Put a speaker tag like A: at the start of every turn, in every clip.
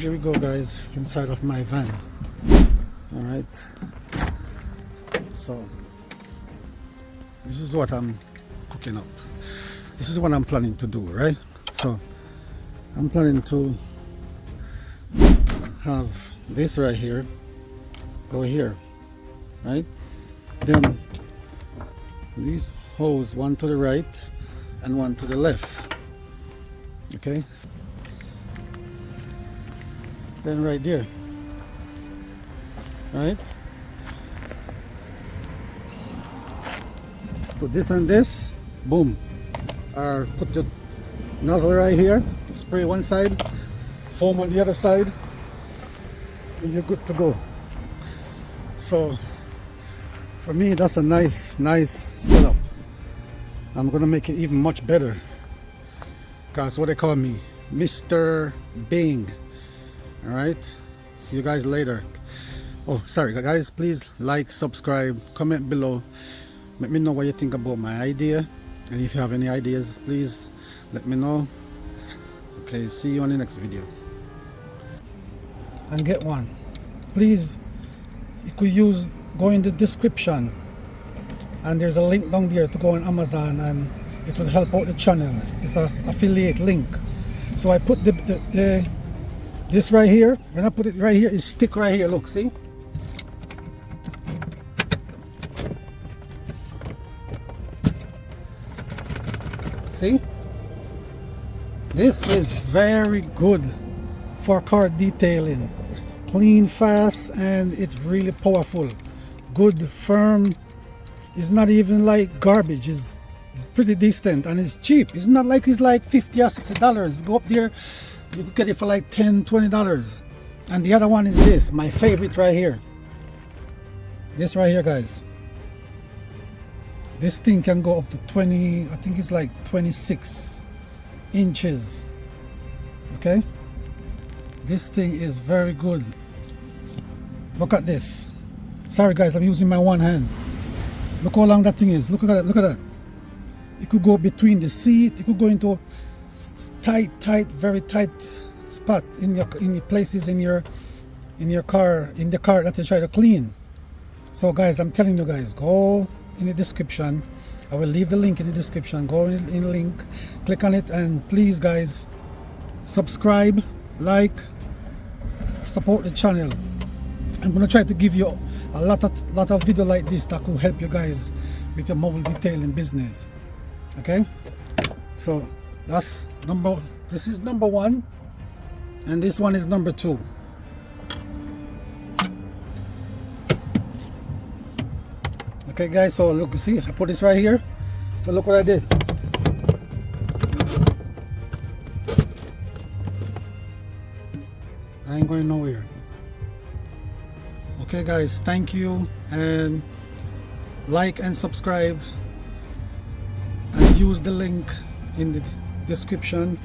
A: here we go, guys, inside of my van. All right, so this is what I'm cooking up. This is what I'm planning to do, right? So I'm planning to have this right here go here, right? Then these holes, one to the right and one to the left. Okay, then right there, right, put this and this, boom, or put the nozzle right here, spray one side, foam on the other side, and you're good to go. So for me, that's a nice setup. I'm gonna make it even much better, because what they call me, Mr. Bing. All right, see you guys later. Oh, sorry guys, please like, subscribe, comment below, let me know what you think about my idea, and if you have any ideas, please let me know. Okay, see you on the next video. And get one, please. You could go in the description, and there's a link down there to go on Amazon, and it will help out the channel. It's an affiliate link. So I put this right here. When I put it right here, it stick right here. Look, see? See? This is very good for car detailing. Clean, fast, and it's really powerful. Good, firm. It's not even like garbage. It's pretty decent, and it's cheap. It's not like it's like $50 or $60. You go up there, you could get it for like $10-20. And the other one is this, my favorite right here. This right here, guys. This thing can go up to 20, I think it's like 26 inches. Okay, this thing is very good. Look at this. Sorry guys, I'm using my one hand. Look how long that thing is. Look at that. Look at that. It could go between the seat. It could go into tight, very tight spot in the places in your car, in the car that you try to clean. So guys, I'm telling you guys, go in the description. I will leave the link in the description. Go in the link, click on it, and please guys, subscribe, like, support the channel. I'm gonna try to give you a lot of video like this that could help you guys with your mobile detailing business. Okay, so this is number one, and this one is number two. Okay guys, so look, you see I put this right here. So look what I did. I ain't going nowhere. Okay guys, thank you, and like and subscribe, and use the link in the description.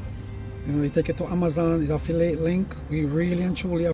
A: You know, you take it to Amazon, the affiliate link. We really and truly